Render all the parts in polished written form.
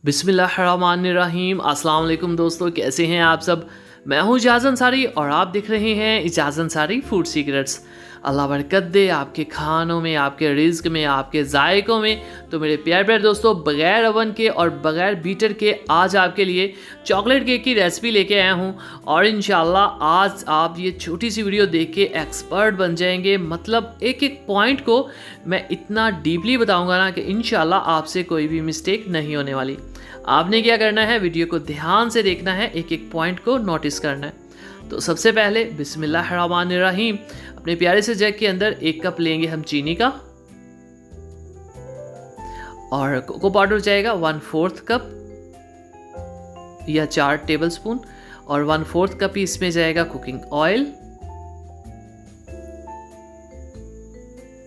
बिस्मिल्लाहिर्रहमानिर्रहीम। अस्सलाम वालेकुम दोस्तों, कैसे हैं आप सब। मैं हूं इजाज़ अंसारी और आप देख रहे हैं इजाज़ अंसारी फूड सीक्रेट्स। अल्लाह बरकत दे आपके खानों में, आपके रिज़्क में, आपके जायकों में। तो मेरे प्यारे प्यारे दोस्तों, बग़ैर ओवन के और बग़ैर बीटर के आज आपके लिए चॉकलेट केक की रेसिपी लेके आया हूं और इंशाल्लाह आज आप ये छोटी सी वीडियो देख के एक्सपर्ट बन जाएंगे। मतलब एक एक पॉइंट को मैं इतना डीपली बताऊंगा ना कि इंशाल्लाह आपसे कोई भी मिस्टेक नहीं होने वाली। आपने क्या करना है, वीडियो को ध्यान से देखना है, एक एक पॉइंट को नोटिस करना है। तो सबसे पहले बिस्मिल्लाहिर्रहमानिर्रहीम, अपने प्यारे से जग के अंदर 1 कप लेंगे हम चीनी का और कोको पाउडर जाएगा 1/4 कप या 4 टेबलस्पून और 1/4 कप ही इसमें जाएगा कुकिंग ऑयल।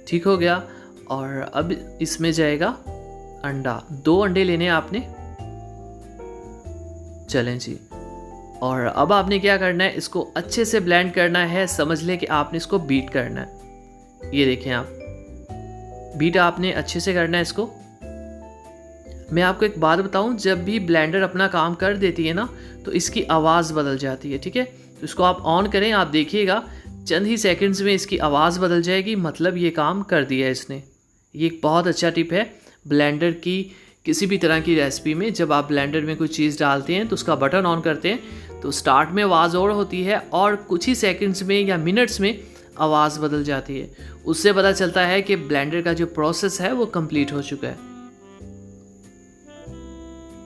ठीक हो गया। और अब इसमें जाएगा अंडा, 2 अंडे लेने हैं आपने। चलें जी। और अब आपने क्या करना है, इसको अच्छे से ब्लेंड करना है। समझ लें कि आपने इसको बीट करना है। ये देखें आप, बीट आपने अच्छे से करना है इसको। मैं आपको एक बात बताऊं, जब भी ब्लेंडर अपना काम कर देती है ना तो इसकी आवाज़ बदल जाती है। ठीक है, तो इसको आप ऑन करें, आप देखिएगा चंद ही सेकंड्स में इसकी आवाज़ बदल जाएगी। मतलब ये काम कर दिया है इसने। ये एक बहुत अच्छा टिप है ब्लेंडर की। किसी भी तरह की रेसिपी में जब आप ब्लेंडर में कोई चीज़ डालते हैं तो उसका बटन ऑन करते हैं तो स्टार्ट में आवाज़ और होती है और कुछ ही सेकंड्स में या मिनट्स में आवाज़ बदल जाती है। उससे पता चलता है कि ब्लेंडर का जो प्रोसेस है वो कंप्लीट हो चुका है।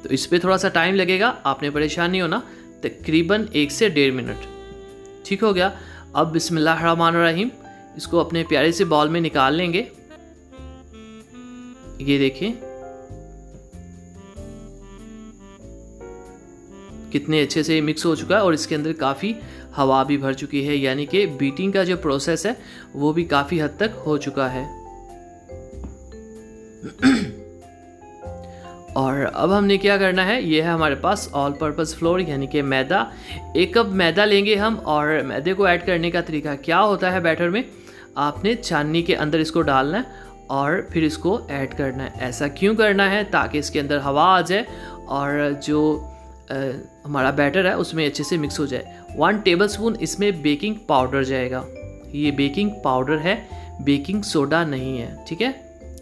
तो इस पर थोड़ा सा टाइम लगेगा, आपने परेशान नहीं होना, तकरीबन 1 से 1.5 मिनट। ठीक हो गया। अब बिस्मिल्लाहिर्रहमानिर्रहीम, इसको अपने प्यारे से बॉल में निकाल लेंगे। ये देखें कितने अच्छे से मिक्स हो चुका है और इसके अंदर काफ़ी हवा भी भर चुकी है, यानी कि बीटिंग का जो प्रोसेस है वो भी काफ़ी हद तक हो चुका है। और अब हमने क्या करना है, ये है हमारे पास ऑल पर्पस फ्लोर यानी कि मैदा। 1 कप मैदा लेंगे हम और मैदे को ऐड करने का तरीका क्या होता है बैटर में, आपने छाननी के अंदर इसको डालना है और फिर इसको ऐड करना है। ऐसा क्यों करना है, ताकि इसके अंदर हवा आ जाए और जो हमारा बैटर है उसमें अच्छे से मिक्स हो जाए। 1 टेबलस्पून इसमें बेकिंग पाउडर जाएगा। ये बेकिंग पाउडर है, बेकिंग सोडा नहीं है। ठीक है,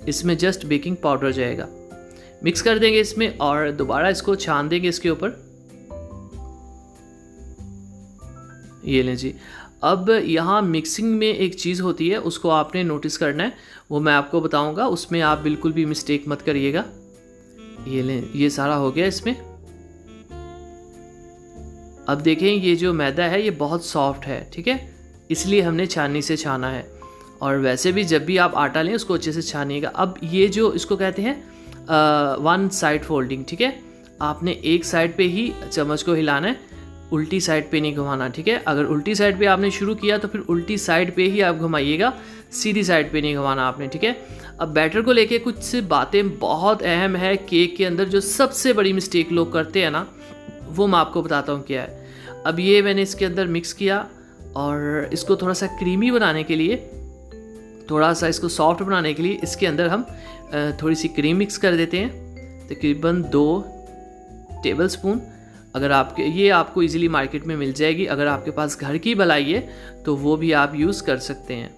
इसमें जस्ट बेकिंग पाउडर जाएगा। मिक्स कर देंगे इसमें और दोबारा इसको छान देंगे इसके ऊपर। ये लें जी। अब यहाँ मिक्सिंग में एक चीज़ होती है, उसको आपने नोटिस करना है, वो मैं आपको बताऊंगा, उसमें आप बिल्कुल भी मिस्टेक मत करिएगा। ये लें, ये सारा हो गया इसमें। अब देखें ये जो मैदा है ये बहुत सॉफ्ट है। ठीक है, इसलिए हमने छाननी से छाना है। और वैसे भी जब भी आप आटा लें उसको अच्छे से छानिएगा। अब ये जो इसको कहते हैं 1 साइड फोल्डिंग। ठीक है, आपने एक साइड पे ही चम्मच को हिलाना है, उल्टी साइड पे नहीं घुमाना। ठीक है, अगर उल्टी साइड पे आपने शुरू किया तो फिर उल्टी साइड पे ही आप घुमाइएगा, सीधी साइड पे नहीं घुमाना आपने। ठीक है, अब बैटर को लेके कुछ बातें बहुत अहम है। केक के अंदर जो सबसे बड़ी मिस्टेक लोग करते हैं ना, वो मैं आपको बताता हूँ क्या है। अब ये मैंने इसके अंदर मिक्स किया और इसको थोड़ा सा क्रीमी बनाने के लिए, थोड़ा सा इसको सॉफ्ट बनाने के लिए इसके अंदर हम थोड़ी सी क्रीम मिक्स कर देते हैं, तकरीबन 2 टेबलस्पून। अगर आपके ये आपको इजीली मार्केट में मिल जाएगी। अगर आपके पास घर की मलाई है तो वो भी आप यूज़ कर सकते हैं।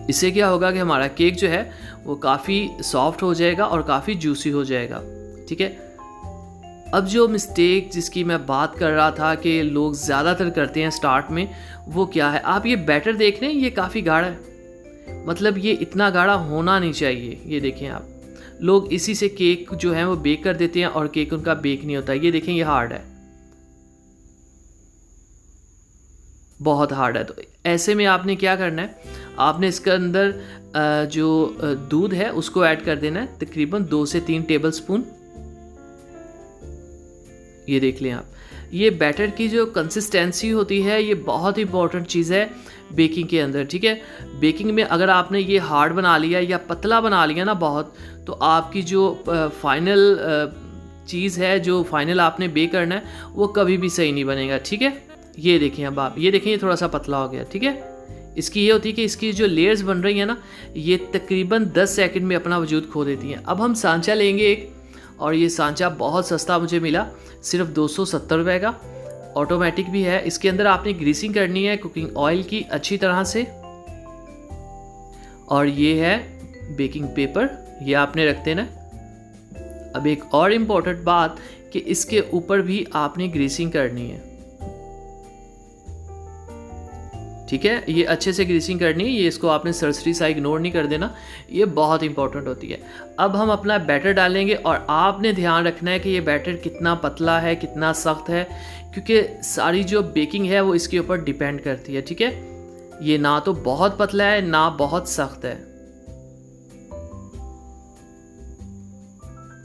इससे क्या होगा कि हमारा केक जो है वो काफ़ी सॉफ्ट हो जाएगा और काफ़ी जूसी हो जाएगा। ठीक है, अब जो मिस्टेक जिसकी मैं बात कर रहा था कि लोग ज़्यादातर करते हैं स्टार्ट में, वो क्या है, आप ये बैटर देख रहे हैं ये काफ़ी गाढ़ा है। मतलब ये इतना गाढ़ा होना नहीं चाहिए। ये देखें आप, लोग इसी से केक जो है वो बेक कर देते हैं और केक उनका बेक नहीं होता। ये देखें ये हार्ड है, बहुत हार्ड है। तो ऐसे में आपने क्या करना है, आपने इसके अंदर जो दूध है उसको ऐड कर देना है, तकरीबन 2 से 3 टेबलस्पून। ये देख लें आप, ये बैटर की जो कंसिस्टेंसी होती है ये बहुत ही इंपॉर्टेंट चीज़ है बेकिंग के अंदर। ठीक है, बेकिंग में अगर आपने ये हार्ड बना लिया या पतला बना लिया ना बहुत, तो आपकी जो फाइनल चीज़ है, जो फाइनल आपने बेक करना है, वो कभी भी सही नहीं बनेगा। ठीक है, ये देखें अब आप, ये देखें ये थोड़ा सा पतला हो गया। ठीक है, इसकी ये होती है कि इसकी जो लेयर्स बन रही हैं ना, ये तकरीबन 10 सेकंड में अपना वजूद खो देती हैं। अब हम सांचा लेंगे एक और ये सांचा बहुत सस्ता मुझे मिला, सिर्फ 270 रुपये का। ऑटोमेटिक भी है। इसके अंदर आपने ग्रीसिंग करनी है कुकिंग ऑयल की अच्छी तरह से। और ये है बेकिंग पेपर, ये आपने रख देना। अब एक और इम्पोर्टेंट बात कि इसके ऊपर भी आपने ग्रीसिंग करनी है, ठीक है। ये अच्छे से ग्रीसिंग करनी है, ये इसको आपने सरसरी सा इग्नोर नहीं कर देना, ये बहुत इंपॉर्टेंट होती है। अब हम अपना बैटर डालेंगे और आपने ध्यान रखना है कि ये बैटर कितना पतला है कितना सख्त है, क्योंकि सारी जो बेकिंग है वो इसके ऊपर डिपेंड करती है, ठीक है। ये ना तो बहुत पतला है ना बहुत सख्त है।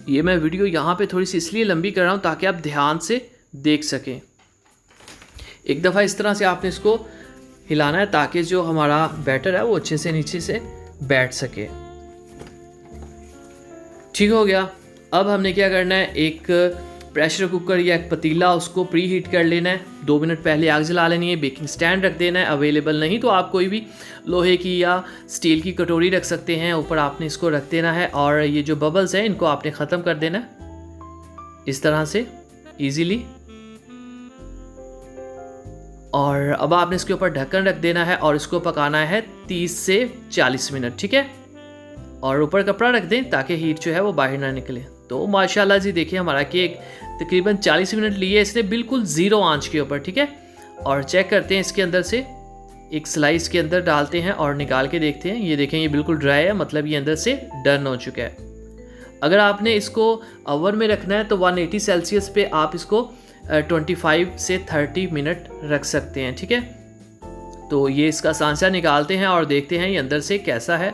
ये मैं वीडियो यहाँ पे थोड़ी सी इसलिए लंबी कर रहा हूँ ताकि आप ध्यान से देख सकें। एक दफ़ा इस तरह से आपने इसको हिलाना है ताकि जो हमारा बैटर है वो अच्छे से नीचे से बैठ सके। ठीक हो गया। अब हमने क्या करना है, एक प्रेशर कुकर या एक पतीला उसको प्री हीट कर लेना है। 2 मिनट पहले आग जला लेनी है। बेकिंग स्टैंड रख देना है। अवेलेबल नहीं तो आप कोई भी लोहे की या स्टील की कटोरी रख सकते हैं। ऊपर आपने इसको रख देना है और ये जो बबल्स हैं इनको आपने ख़त्म कर देना है इस तरह से ईजीली। और अब आपने इसके ऊपर ढक्कन रख देना है और इसको पकाना है 30 से 40 मिनट, ठीक है। और ऊपर कपड़ा रख दें ताकि हीट जो है वो बाहर ना निकले। तो माशाल्लाह जी देखिए हमारा केक तकरीबन 40 मिनट लिए इसने, बिल्कुल ज़ीरो आंच के ऊपर, ठीक है। और चेक करते हैं इसके अंदर से एक स्लाइस के अंदर डालते हैं और निकाल के देखते हैं। ये देखें ये बिल्कुल ड्राई है, मतलब ये अंदर से डन हो चुका है। अगर आपने इसको ओवन में रखना है तो 180 सेल्सियस पे आप इसको 25 से 30 मिनट रख सकते हैं, ठीक है। तो ये इसका सांचा निकालते हैं और देखते हैं ये अंदर से कैसा है।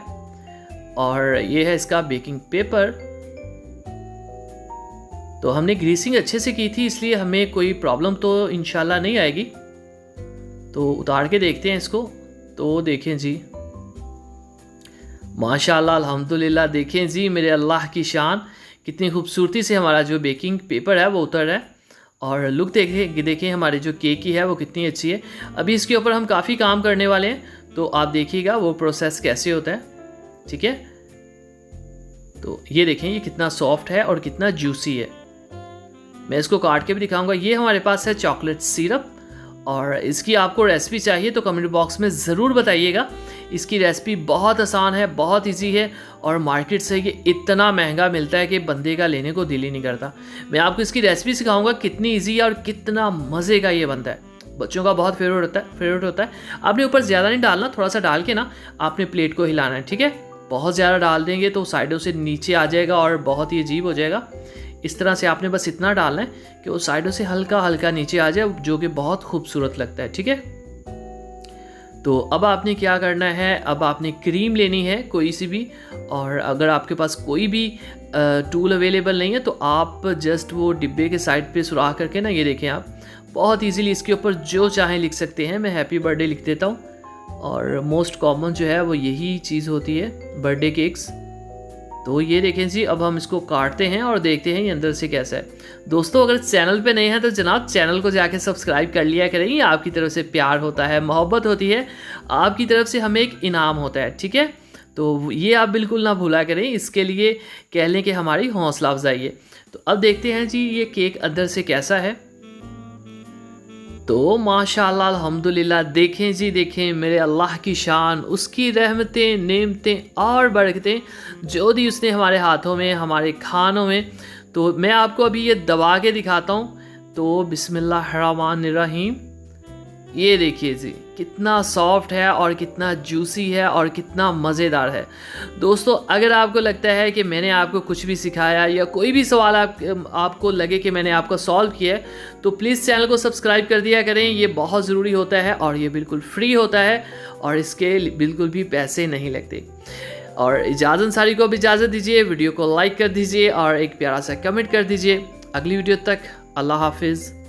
और ये है इसका बेकिंग पेपर। तो हमने ग्रीसिंग अच्छे से की थी इसलिए हमें कोई प्रॉब्लम तो इंशाल्लाह नहीं आएगी। तो उतार के देखते हैं इसको। तो देखें जी माशाल्लाह अल्हम्दुलिल्लाह, देखें जी मेरे अल्लाह की शान, कितनी खूबसूरती से हमारा जो बेकिंग पेपर है वो उतर रहा है। और लुक देखें हमारे जो केक की है वो कितनी अच्छी है। अभी इसके ऊपर हम काफ़ी काम करने वाले हैं, तो आप देखिएगा वो प्रोसेस कैसे होता है, ठीक है। तो ये देखें ये कितना सॉफ्ट है और कितना जूसी है। मैं इसको काट के भी दिखाऊंगा। ये हमारे पास है चॉकलेट सिरप, और इसकी आपको रेसिपी चाहिए तो कमेंट बॉक्स में ज़रूर बताइएगा। इसकी रेसिपी बहुत आसान है, बहुत इजी है, और मार्केट से ये इतना महंगा मिलता है कि बंदे का लेने को दिल ही नहीं करता। मैं आपको इसकी रेसिपी सिखाऊंगा कितनी इजी है और कितना मज़े का ये बनता है। बच्चों का बहुत फेवरेट होता है। आपने ऊपर ज़्यादा नहीं डालना, थोड़ा सा डाल के ना आपने प्लेट को हिलाना है, ठीक है। बहुत ज़्यादा डाल देंगे तो साइडों से नीचे आ जाएगा और बहुत ही अजीब हो जाएगा। इस तरह से आपने बस इतना डालना है कि वो साइडों से हल्का हल्का नीचे आ जाए, जो कि बहुत खूबसूरत लगता है, ठीक है। तो अब आपने क्या करना है, अब आपने क्रीम लेनी है कोई सी भी, और अगर आपके पास कोई भी टूल अवेलेबल नहीं है तो आप जस्ट वो डिब्बे के साइड पे सुराख करके ना, ये देखें आप बहुत इजीली इसके ऊपर जो चाहें लिख सकते हैं। मैं हैप्पी बर्थडे लिख देता हूँ, और मोस्ट कॉमन जो है वो यही चीज़ होती है, बर्थडे केक्स। तो ये देखें जी, अब हम इसको काटते हैं और देखते हैं ये अंदर से कैसा है। दोस्तों अगर चैनल पे नए हैं तो जनाब चैनल को जाके सब्सक्राइब कर लिया करें। ये आपकी तरफ से प्यार होता है, मोहब्बत होती है, आपकी तरफ से हमें एक इनाम होता है, ठीक है। तो ये आप बिल्कुल ना भूला करें, इसके लिए कह लें कि हमारी हौसला अफजाई है। तो अब देखते हैं जी ये केक अंदर से कैसा है। तो माशाल्लाह अल्हम्दुलिल्लाह, देखें जी देखें मेरे अल्लाह की शान, उसकी रहमतें नेमतें और बरकतें जो दी उसने हमारे हाथों में, हमारे खानों में। तो मैं आपको अभी ये दबा के दिखाता हूँ। तो बिस्मिल्लाहिर्रहमानिर्रहीम, ये देखिए जी कितना सॉफ्ट है और कितना जूसी है और कितना मज़ेदार है। दोस्तों अगर आपको लगता है कि मैंने आपको कुछ भी सिखाया या कोई भी सवाल आपको लगे कि मैंने आपको सॉल्व किया है, तो प्लीज़ चैनल को सब्सक्राइब कर दिया करें। ये बहुत ज़रूरी होता है और ये बिल्कुल फ्री होता है और इसके बिल्कुल भी पैसे नहीं लगते। और इजाज़त अंसारी को भी इजाज़त दीजिए, वीडियो को लाइक कर दीजिए और एक प्यारा सा कमेंट कर दीजिए। अगली वीडियो तक अल्लाह हाफिज़।